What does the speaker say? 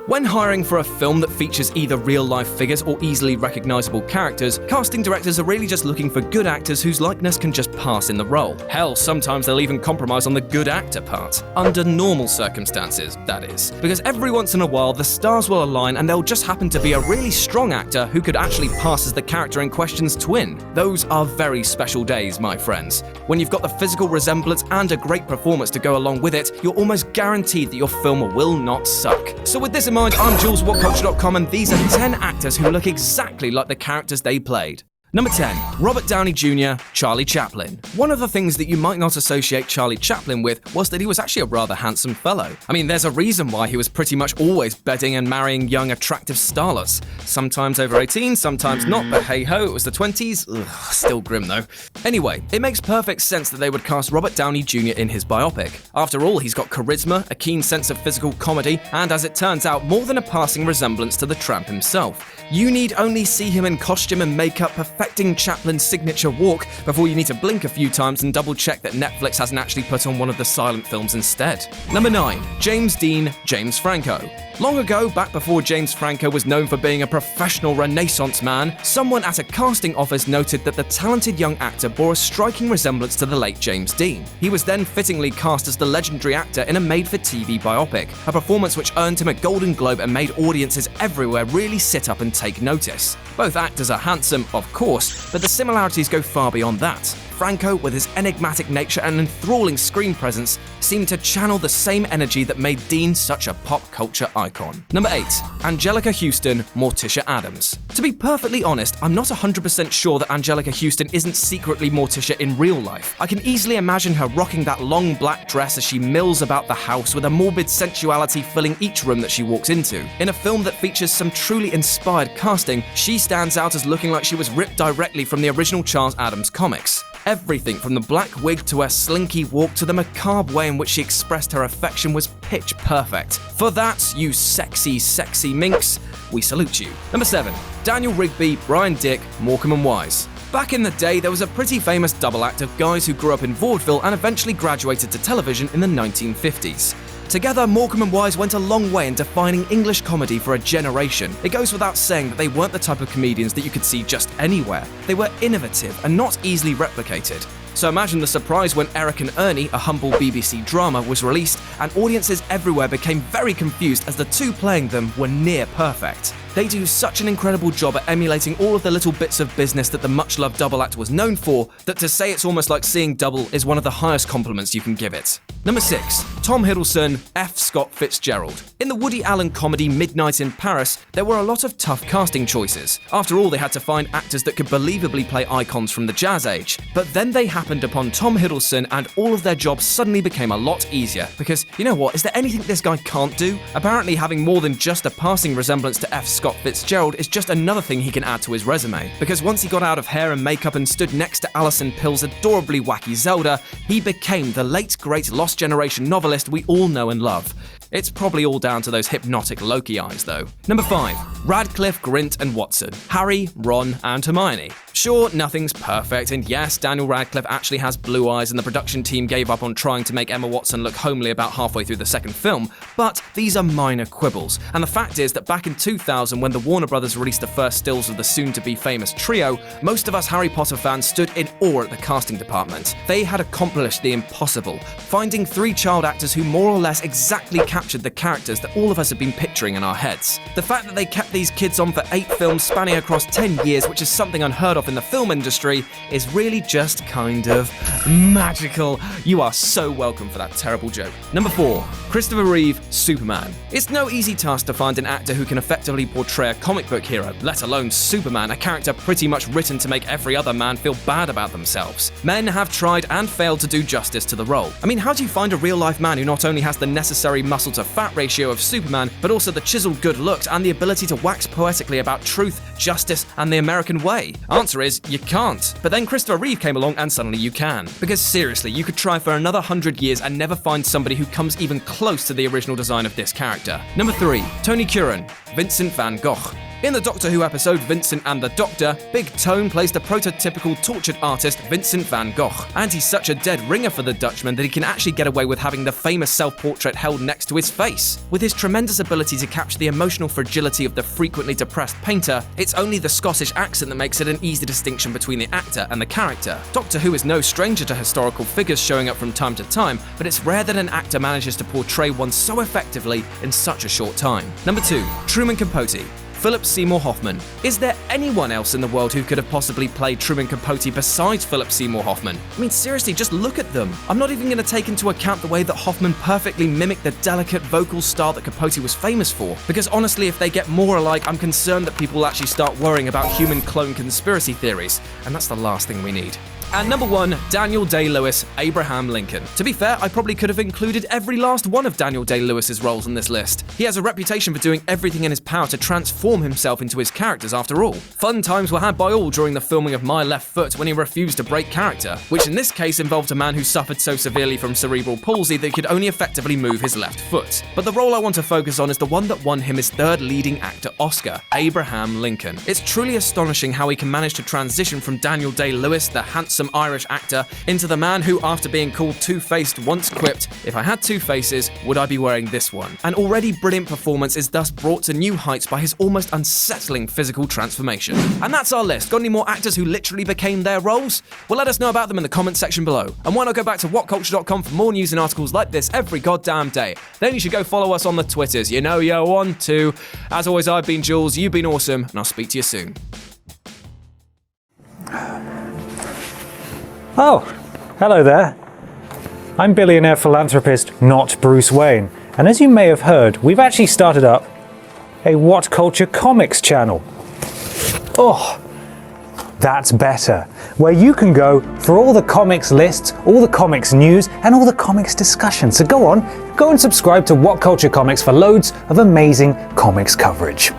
When hiring for a film that features either real-life figures or easily recognizable characters, casting directors are really just looking for good actors whose likeness can just pass in the role. Hell, sometimes they'll even compromise on the good actor part. Under normal circumstances, that is. Because every once in a while, the stars will align and there'll just happen to be a really strong actor who could actually pass as the character in question's twin. Those are very special days, my friends. When you've got the physical resemblance and a great performance to go along with it, you're almost guaranteed that your film will not suck. So with this in mind, I'm Jules, WhatCulture.com, and these are 10 actors who look exactly like the characters they played. Number 10. Robert Downey Jr., Charlie Chaplin. One of the things that you might not associate Charlie Chaplin with was that he was actually a rather handsome fellow. I mean, there's a reason why he was pretty much always bedding and marrying young, attractive starlets. Sometimes over 18, sometimes not, but hey-ho, it was the 20s. Ugh, still grim though. Anyway, it makes perfect sense that they would cast Robert Downey Jr. in his biopic. After all, he's got charisma, a keen sense of physical comedy, and as it turns out, more than a passing resemblance to the tramp himself. You need only see him in costume and makeup perfecting Chaplin's signature walk before you need to blink a few times and double check that Netflix hasn't actually put on one of the silent films instead. Number 9. James Dean, James Franco. Long ago, back before James Franco was known for being a professional Renaissance man, someone at a casting office noted that the talented young actor bore a striking resemblance to the late James Dean. He was then fittingly cast as the legendary actor in a made-for-TV biopic, a performance which earned him a Golden Globe and made audiences everywhere really sit up and take notice. Both actors are handsome, of course, but the similarities go far beyond that. Franco, with his enigmatic nature and enthralling screen presence, seemed to channel the same energy that made Dean such a pop culture icon. Number 8. Angelica Houston, Morticia Addams. To be perfectly honest, I'm not 100% sure that Angelica Houston isn't secretly Morticia in real life. I can easily imagine her rocking that long black dress as she mills about the house with a morbid sensuality filling each room that she walks into. In a film that features some truly inspired casting, she stands out as looking like she was ripped directly from the original Charles Addams comics. Everything from the black wig to her slinky walk to the macabre way in which she expressed her affection was pitch perfect. For that, you sexy, sexy minx, we salute you. Number 7. Daniel Rigby, Brian Dick, Morecambe and Wise. Back in the day, there was a pretty famous double act of guys who grew up in vaudeville and eventually graduated to television in the 1950s. Together, Morecambe and Wise went a long way in defining English comedy for a generation. It goes without saying that they weren't the type of comedians that you could see just anywhere. They were innovative and not easily replicated. So imagine the surprise when Eric and Ernie, a humble BBC drama, was released, and audiences everywhere became very confused as the two playing them were near perfect. They do such an incredible job at emulating all of the little bits of business that the much-loved double act was known for, that to say it's almost like seeing double is one of the highest compliments you can give it. Number 6. Tom Hiddleston, F. Scott Fitzgerald. In the Woody Allen comedy Midnight in Paris, there were a lot of tough casting choices. After all, they had to find actors that could believably play icons from the jazz age. But then they happened upon Tom Hiddleston and all of their jobs suddenly became a lot easier. Because, you know what, is there anything this guy can't do? Apparently having more than just a passing resemblance to F. Scott Fitzgerald is just another thing he can add to his resume. Because once he got out of hair and makeup and stood next to Alison Pill's adorably wacky Zelda, he became the late great Lost Generation novelist we all know and love. It's probably all down to those hypnotic Loki eyes though. Number 5. Radcliffe, Grint and Watson. Harry, Ron and Hermione. Sure, nothing's perfect, and yes, Daniel Radcliffe actually has blue eyes and the production team gave up on trying to make Emma Watson look homely about halfway through the second film, but these are minor quibbles. And the fact is that back in 2000, when the Warner Brothers released the first stills of the soon-to-be famous trio, most of us Harry Potter fans stood in awe at the casting department. They had accomplished the impossible, finding 3 child actors who more or less exactly captured the characters that all of us have been picturing in our heads. The fact that they kept these kids on for 8 films spanning across 10 years, which is something unheard of in the film industry, is really just kind of magical. You are so welcome for that terrible joke. Number 4. Christopher Reeve, Superman. It's no easy task to find an actor who can effectively portray a comic book hero, let alone Superman, a character pretty much written to make every other man feel bad about themselves. Men have tried and failed to do justice to the role. I mean, how do you find a real-life man who not only has the necessary muscle to fat ratio of Superman, but also the chiseled good looks and the ability to wax poetically about truth, justice, and the American way? Answer is, you can't. But then Christopher Reeve came along and suddenly you can. Because seriously, you could try for another 100 years and never find somebody who comes even close to the original design of this character. Number 3. Tony Curran, Vincent van Gogh. In the Doctor Who episode Vincent and the Doctor, Big Tone plays the prototypical tortured artist Vincent van Gogh, and he's such a dead ringer for the Dutchman that he can actually get away with having the famous self-portrait held next to his face. With his tremendous ability to capture the emotional fragility of the frequently depressed painter, it's only the Scottish accent that makes it an easy distinction between the actor and the character. Doctor Who is no stranger to historical figures showing up from time to time, but it's rare that an actor manages to portray one so effectively in such a short time. Number 2. Truman Capote. Philip Seymour Hoffman. Is there anyone else in the world who could have possibly played Truman Capote besides Philip Seymour Hoffman? I mean, seriously, just look at them. I'm not even going to take into account the way that Hoffman perfectly mimicked the delicate vocal style that Capote was famous for, because honestly, if they get more alike, I'm concerned that people will actually start worrying about human clone conspiracy theories, and that's the last thing we need. And number 1, Daniel Day-Lewis, Abraham Lincoln. To be fair, I probably could have included every last one of Daniel Day-Lewis's roles on this list. He has a reputation for doing everything in his power to transform himself into his characters after all. Fun times were had by all during the filming of My Left Foot when he refused to break character, which in this case involved a man who suffered so severely from cerebral palsy that he could only effectively move his left foot. But the role I want to focus on is the one that won him his 3rd leading actor Oscar, Abraham Lincoln. It's truly astonishing how he can manage to transition from Daniel Day-Lewis, the handsome Irish actor, into the man who, after being called two-faced, once quipped, "If I had 2 faces, would I be wearing this one?" An already brilliant performance is thus brought to new heights by his almost unsettling physical transformation. And that's our list. Got any more actors who literally became their roles? Well, let us know about them in the comments section below. And why not go back to whatculture.com for more news and articles like this every goddamn day. Then you should go follow us on the Twitters. You know you want to. As always, I've been Jules, you've been awesome, and I'll speak to you soon. Oh, hello there. I'm billionaire philanthropist, not Bruce Wayne. And as you may have heard, we've actually started up a What Culture Comics channel. Oh, that's better. Where you can go for all the comics lists, all the comics news, and all the comics discussion. So go and subscribe to What Culture Comics for loads of amazing comics coverage.